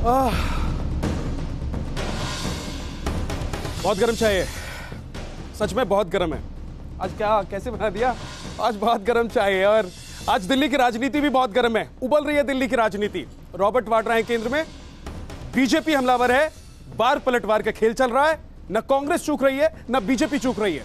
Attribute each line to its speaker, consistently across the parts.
Speaker 1: बहुत गर्म चाय है, सच में बहुत गर्म है। आज क्या कैसे बना दिया, आज बहुत गर्म चाय है। और आज दिल्ली की राजनीति भी बहुत गर्म है, उबल रही है दिल्ली की राजनीति। रॉबर्ट वाड्रा है केंद्र में, बीजेपी हमलावर है, बार पलटवार का खेल चल रहा है। न कांग्रेस चूक रही है न बीजेपी चूक रही है।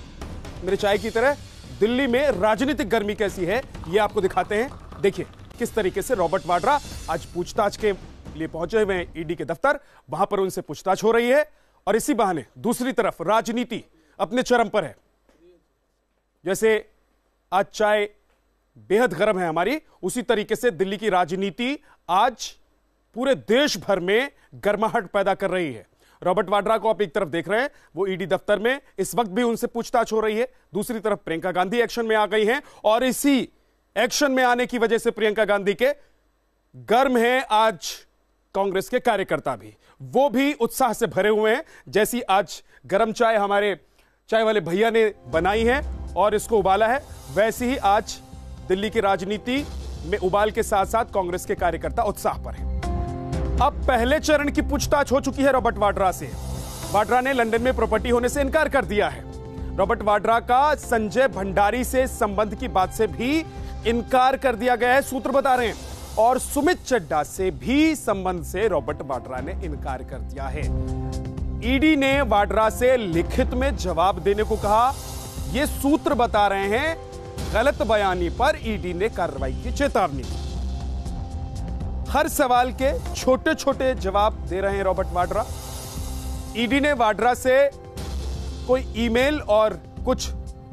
Speaker 1: मेरे चाय की तरह दिल्ली में राजनीतिक गर्मी कैसी है ये आपको दिखाते हैं। देखिए किस तरीके से रॉबर्ट वाड्रा आज पूछताछ के लिए पहुंचे हुए हैं ईडी के दफ्तर, वहां पर उनसे पूछताछ हो रही है। और इसी बहाने दूसरी तरफ राजनीति अपने चरम पर है। जैसे आज चाय बेहद गर्म है हमारी, उसी तरीके से दिल्ली की राजनीति आज पूरे देश भर में गर्माहट पैदा कर रही है। रॉबर्ट वाड्रा को आप एक तरफ देख रहे हैं, वो ईडी दफ्तर में इस वक्त भी उनसे पूछताछ हो रही है। दूसरी तरफ प्रियंका गांधी एक्शन में आ गई हैं और इसी एक्शन में आने की वजह से प्रियंका गांधी के गर्म है आज कांग्रेस के कार्यकर्ता भी, वो भी उत्साह से भरे हुए हैं। जैसी आज गर्म चाय हमारे चाय वाले भैया ने बनाई है और इसको उबाला है, वैसे ही आज दिल्ली की राजनीति में उबाल के साथ साथ कांग्रेस के कार्यकर्ता उत्साह पर हैं। अब पहले चरण की पूछताछ हो चुकी है रॉबर्ट वाड्रा से। वाड्रा ने लंदन में प्रॉपर्टी होने से इनकार कर दिया है। रॉबर्ट वाड्रा का संजय भंडारी से संबंध की बात से भी इनकार कर दिया गया है, सूत्र बता रहे हैं। और सुमित चड्ढा से भी संबंध से रॉबर्ट वाड्रा ने इनकार कर दिया है। ईडी ने वाड्रा से लिखित में जवाब देने को कहा। यह सूत्र बता रहे हैं गलत बयानी पर ईडी ने कार्रवाई की चेतावनी। हर सवाल के छोटे छोटे जवाब दे रहे हैं रॉबर्ट वाड्रा। ईडी ने वाड्रा से कोई ईमेल और कुछ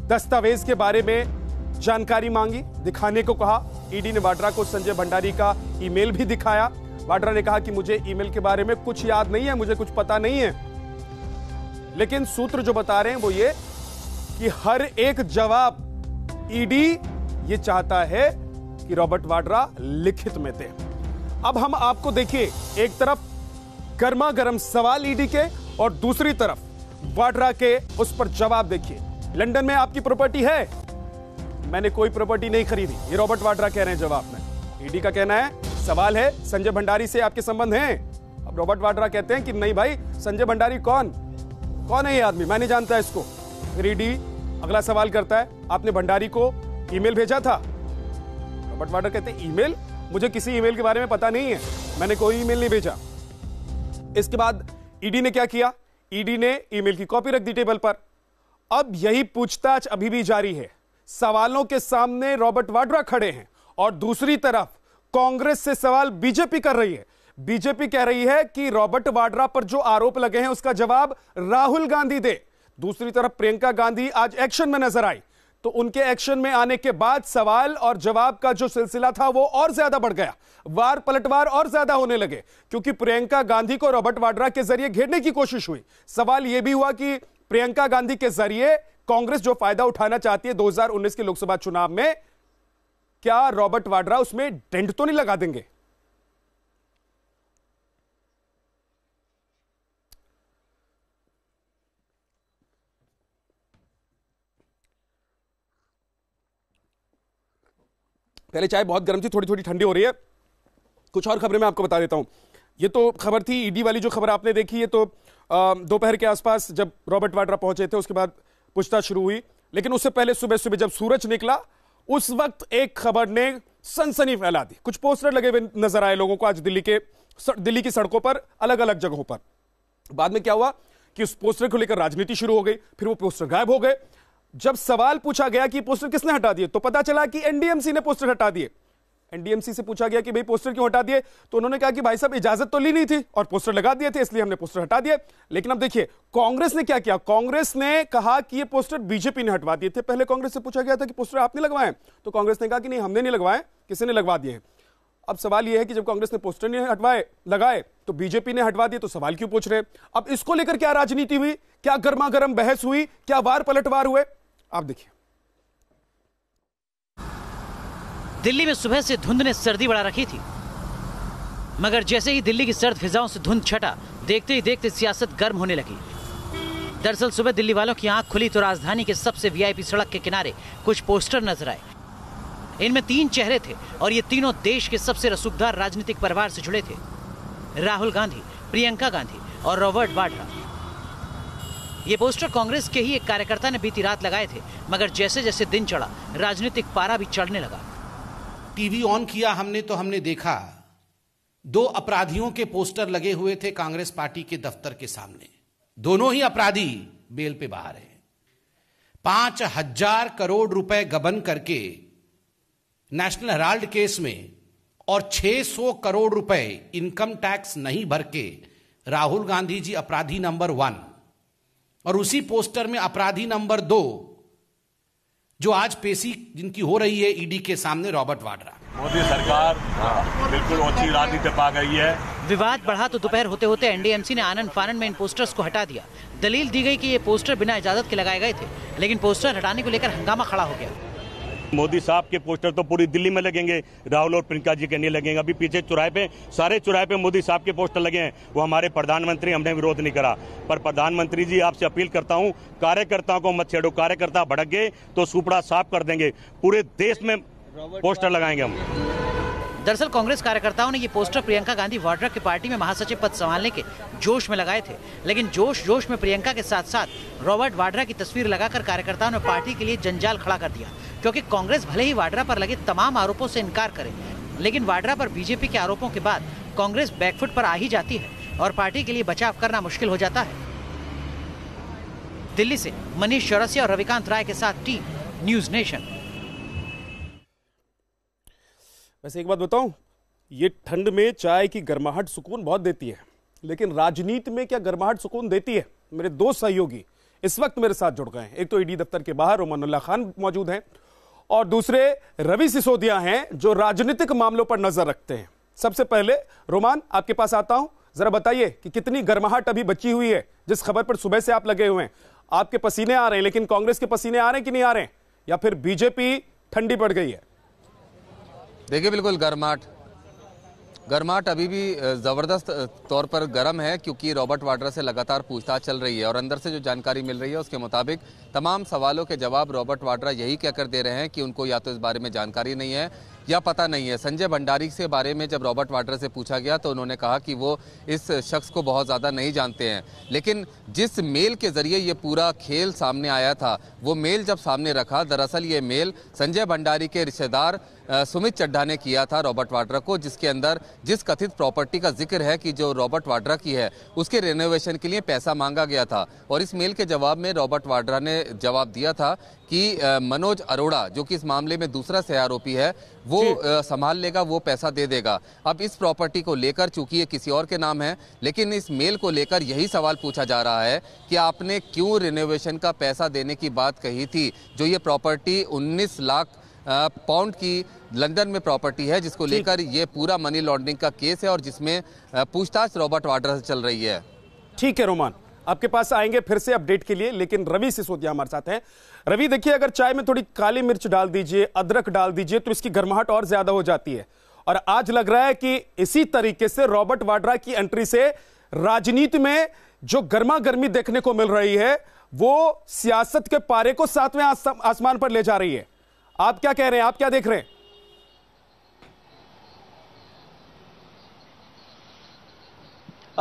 Speaker 1: दस्तावेज के बारे में जानकारी मांगी, दिखाने को कहा। ईडी ने वाड्रा को संजय भंडारी का ईमेल भी दिखाया। वाड्रा ने कहा कि मुझे ईमेल के बारे में कुछ याद नहीं है, मुझे कुछ पता नहीं है। लेकिन सूत्र जो बता रहे हैं वो ये कि हर एक जवाब ईडी ये चाहता है कि रॉबर्ट वाड्रा लिखित में दे। अब हम आपको देखिए, एक तरफ गर्मा गर्म सवाल ईडी के और दूसरी तरफ वाड्रा के उस पर जवाब देखिए। लंदन में आपकी प्रॉपर्टी है? मैंने कोई प्रॉपर्टी नहीं खरीदी, ये रॉबर्ट वाड्रा कह रहे हैं जवाब में। ईडी का कहना है सवाल है संजय भंडारी से आपके संबंध हैं। अब रॉबर्ट वाड्रा कहते हैं कि नहीं भाई, संजय भंडारी कौन है ये आदमी, मैं नहीं जानता इसको। फिर ईडी अगला सवाल करता है आपने भंडारी को ईमेल भेजा था? रॉबर्ट वाड्रा कहते हैं ईमेल, मुझे किसी ईमेल के बारे में पता नहीं है, मैंने कोई ईमेल नहीं भेजा। इसके बाद ईडी ने क्या किया? ईडी ने ईमेल की कॉपी रख दी टेबल पर। अब यही पूछताछ अभी भी जारी है। सवालों के सामने रॉबर्ट वाड्रा खड़े हैं और दूसरी तरफ कांग्रेस से सवाल बीजेपी कर रही है। बीजेपी कह रही है कि रॉबर्ट वाड्रा पर जो आरोप लगे हैं उसका जवाब राहुल गांधी दे। दूसरी तरफ प्रियंका गांधी आज एक्शन में नजर आई, तो उनके एक्शन में आने के बाद सवाल और जवाब का जो सिलसिला था वो और ज्यादा बढ़ गया, वार पलटवार और ज्यादा होने लगे, क्योंकि प्रियंका गांधी को रॉबर्ट वाड्रा के जरिए घेरने की कोशिश हुई। सवाल यह भी हुआ कि प्रियंका गांधी के जरिए कांग्रेस जो फायदा उठाना चाहती है 2019 के लोकसभा चुनाव में, क्या रॉबर्ट वाड्रा उसमें डेंट तो नहीं लगा देंगे? पहले चाय बहुत गर्म थी, थोड़ी थोड़ी ठंडी हो रही है। कुछ और खबरें मैं आपको बता देता हूं। ये तो खबर थी ईडी वाली, जो खबर आपने देखी है तो दोपहर के आसपास जब रॉबर्ट वाड्रा पहुंचे थे उसके बाद पूछताछ शुरू हुई। लेकिन उससे पहले सुबह सुबह जब सूरज निकला उस वक्त एक खबर ने सनसनी फैला दी। कुछ पोस्टर लगे हुए नजर आए लोगों को आज दिल्ली की सड़कों पर, अलग अलग जगहों पर। बाद में क्या हुआ कि उस पोस्टर को लेकर राजनीति शुरू हो गई, फिर वो पोस्टर गायब हो गए। जब सवाल पूछा गया कि पोस्टर किसने हटा दिए तो पता चला कि एनडीएमसी ने पोस्टर हटा दिए। एनडीएमसी से पूछा गया कि भाई पोस्टर क्यों हटा दिए, तो उन्होंने कहा कि भाई साहब इजाजत तो ली नहीं थी और पोस्टर लगा दिए थे, इसलिए हमने पोस्टर हटा दिए। लेकिन अब देखिए कांग्रेस ने क्या किया। कांग्रेस ने कहा कि ये पोस्टर बीजेपी ने हटवा दिए थे। पहले कांग्रेस से पूछा गया था कि पोस्टर आपने लगवाए, तो कांग्रेस ने कहा कि नहीं हमने नहीं लगवाए, किसी ने लगवा दिए। अब सवाल यह है कि जब कांग्रेस ने पोस्टर नहीं लगाए तो बीजेपी ने हटवा दिए, तो सवाल क्यों पूछ रहे? अब इसको लेकर क्या राजनीति हुई, क्या गर्मा गर्म बहस हुई, क्या वार पलटवार हुए, आप देखिए।
Speaker 2: दिल्ली में सुबह से धुंध ने सर्दी बढ़ा रखी थी, मगर जैसे ही दिल्ली की सर्द फिजाओं से धुंध छटा, देखते ही देखते सियासत गर्म होने लगी। दरअसल सुबह दिल्ली वालों की आंख खुली तो राजधानी के सबसे वीआईपी सड़क के किनारे कुछ पोस्टर नजर आए। इनमें 3 चेहरे थे और ये तीनों देश के सबसे रसूखदार राजनीतिक परिवार से जुड़े थे। राहुल गांधी, प्रियंका गांधी और रॉबर्ट वाड्रा। ये पोस्टर कांग्रेस के ही एक कार्यकर्ता ने बीती रात लगाए थे, मगर जैसे जैसे दिन चढ़ा राजनीतिक पारा भी चढ़ने लगा।
Speaker 3: टीवी ऑन किया हमने तो हमने देखा 2 अपराधियों के पोस्टर लगे हुए थे कांग्रेस पार्टी के दफ्तर के सामने। दोनों ही अपराधी बेल पे बाहर हैं। 5,000 करोड़ रुपए गबन करके नेशनल हेराल्ड केस में और 600 करोड़ रुपए इनकम टैक्स नहीं भर के राहुल गांधी जी अपराधी नंबर 1 और उसी पोस्टर में अपराधी नंबर 2 जो आज पेशी जिनकी हो रही है ईडी के सामने, रॉबर्ट वाड्रा।
Speaker 4: मोदी सरकार बिल्कुल अच्छी राजनीति पा गई है।
Speaker 2: विवाद बढ़ा तो दोपहर होते होते एनडीएमसी ने आनन फानन में इन पोस्टर्स को हटा दिया। दलील दी गई कि ये पोस्टर बिना इजाजत के लगाए गए थे, लेकिन पोस्टर हटाने को लेकर हंगामा खड़ा हो गया।
Speaker 4: मोदी साहब के पोस्टर तो पूरी दिल्ली में लगेंगे, राहुल और प्रियंका जी के नहीं लगेंगे। अभी पीछे चौराहे पे, सारे चौराहे पे मोदी साहब के पोस्टर लगे हैं। वो हमारे प्रधानमंत्री, हमने विरोध नहीं करा, पर प्रधानमंत्री जी आपसे अपील करता हूं, कार्यकर्ताओं को मत छेड़ो। कार्यकर्ता भड़क गए तो सुपड़ा साफ कर देंगे। पूरे देश में पोस्टर लगाएंगे हम।
Speaker 2: दरअसल कांग्रेस कार्यकर्ताओं ने ये पोस्टर प्रियंका गांधी वाड्रा की पार्टी में महासचिव पद संभालने के जोश में लगाए थे, लेकिन जोश में प्रियंका के साथ साथ रॉबर्ट वाड्रा की तस्वीर लगाकर कार्यकर्ताओं ने पार्टी के लिए जंजाल खड़ा कर दिया। क्योंकि कांग्रेस भले ही वाड्रा पर लगे तमाम आरोपों से इनकार करे, लेकिन वाड्रा पर बीजेपी के आरोपों के बाद कांग्रेस बैकफुट पर आ ही जाती है और पार्टी के लिए बचाव करना मुश्किल हो जाता है। दिल्ली से मनीष चौरसिया और रविकांत राय के साथ टीम न्यूज नेशन।
Speaker 1: वैसे एक बात बताऊं, ये ठंड में चाय की गर्माहट सुकून बहुत देती है, लेकिन राजनीति में क्या गर्माहट सुकून देती है? मेरे 2 सहयोगी इस वक्त मेरे साथ जुड़ गए हैं। एक तो ईडी दफ्तर के बाहर रोमानुल्लाह खान मौजूद हैं और दूसरे रवि सिसोदिया हैं जो राजनीतिक मामलों पर नजर रखते हैं। सबसे पहले रोमान, आपके पास आता हूं, जरा बताइए कि कितनी गर्माहट अभी बची हुई है जिस खबर पर सुबह से आप लगे हुए हैं। आपके पसीने आ रहे हैं, लेकिन कांग्रेस के पसीने आ रहे हैं कि नहीं आ रहे हैं, या फिर बीजेपी ठंडी पड़ गई है?
Speaker 5: देखिए, बिल्कुल गर्माहट अभी भी ज़बरदस्त तौर पर गर्म है, क्योंकि रॉबर्ट वाड्रा से लगातार पूछताछ चल रही है और अंदर से जो जानकारी मिल रही है उसके मुताबिक तमाम सवालों के जवाब रॉबर्ट वाड्रा यही कहकर दे रहे हैं कि उनको या तो इस बारे में जानकारी नहीं है या पता नहीं है। संजय भंडारी के बारे में जब रॉबर्ट वाड्रा से पूछा गया तो उन्होंने कहा कि वो इस शख्स को बहुत ज़्यादा नहीं जानते हैं, लेकिन जिस मेल के ज़रिए ये पूरा खेल सामने आया था, वो मेल जब सामने रखा, दरअसल ये मेल संजय भंडारी के रिश्तेदार सुमित चड्ढा ने किया था रॉबर्ट वाड्रा को, जिसके अंदर जिस कथित प्रॉपर्टी का जिक्र है कि जो रॉबर्ट वाड्रा की है उसके रेनोवेशन के लिए पैसा मांगा गया था। और इस मेल के जवाब में रॉबर्ट वाड्रा ने जवाब दिया था कि मनोज अरोड़ा, जो कि इस मामले में दूसरा सह आरोपी है, वो संभाल लेगा, वो पैसा दे देगा। अब इस प्रॉपर्टी को लेकर, चूंकि ये किसी और के नाम है, लेकिन इस मेल को लेकर यही सवाल पूछा जा रहा है कि आपने क्यों रिनोवेशन का पैसा देने की बात कही थी। जो ये प्रॉपर्टी 19 लाख पाउंड की लंदन में प्रॉपर्टी है, जिसको लेकर ये पूरा मनी लॉन्ड्रिंग का केस है और जिसमें पूछताछ रॉबर्ट वाड्रा से चल रही है।
Speaker 1: ठीक है रोमान, आपके पास आएंगे फिर से अपडेट के लिए, लेकिन रवि सिसोदिया हमारे साथ हैं। रवि, देखिए, अगर चाय में थोड़ी काली मिर्च डाल दीजिए, अदरक डाल दीजिए तो इसकी गर्माहट और ज्यादा हो जाती है। और आज लग रहा है कि इसी तरीके से रॉबर्ट वाड्रा की एंट्री से राजनीति में जो गर्मा गर्मी देखने को मिल रही है वो सियासत के पारे को 7वें आसमान पर ले जा रही है। आप क्या कह रहे हैं, आप क्या देख रहे हैं?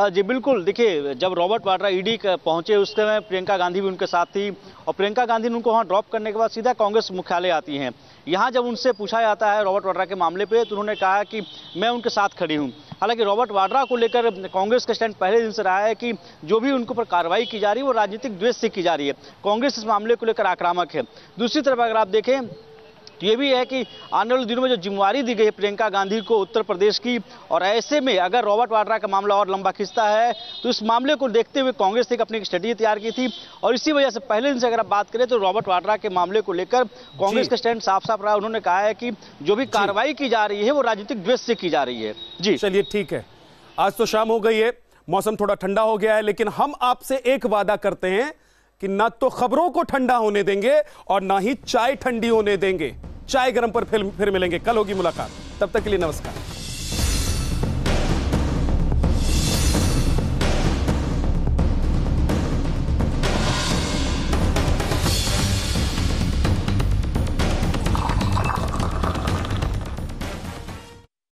Speaker 6: जी बिल्कुल, देखिए, जब रॉबर्ट वाड्रा ईडी पहुंचे उस समय प्रियंका गांधी भी उनके साथ थी और प्रियंका गांधी ने उनको वहां ड्रॉप करने के बाद सीधा कांग्रेस मुख्यालय आती हैं। यहां जब उनसे पूछा जाता है रॉबर्ट वाड्रा के मामले पे तो उन्होंने कहा कि मैं उनके साथ खड़ी हूं। हालांकि रॉबर्ट वाड्रा को लेकर कांग्रेस का स्टैंड पहले दिन से रहा है कि जो भी उनके ऊपर कार्रवाई की जा रही है वो राजनीतिक द्वेष से की जा रही है। कांग्रेस इस मामले को लेकर आक्रामक है। दूसरी तरफ अगर आप देखें तो ये भी है कि आने वाले दिनों में जो जिम्मेवारी दी गई है प्रियंका गांधी को उत्तर प्रदेश की, और ऐसे में अगर रॉबर्ट वाड्रा का मामला और लंबा खिंचता है तो इस मामले को देखते हुए कांग्रेस ने अपनी एक स्ट्रेटेजी तैयार की थी और इसी वजह से पहले दिन से अगर आप बात करें तो रॉबर्ट वाड्रा के मामले को लेकर कांग्रेस का स्टैंड साफ साफ रहा। उन्होंने कहा है कि जो भी कार्रवाई की जा रही है वो राजनीतिक द्वेष से की जा रही है। जी
Speaker 1: चलिए, ठीक है, आज तो शाम हो गई है, मौसम थोड़ा ठंडा हो गया है, लेकिन हम आपसे एक वादा करते हैं कि ना तो खबरों को ठंडा होने देंगे और ना ही चाय ठंडी होने देंगे। चाय गरम पर फिर मिलेंगे, कल होगी मुलाकात। तब तक के लिए नमस्कार।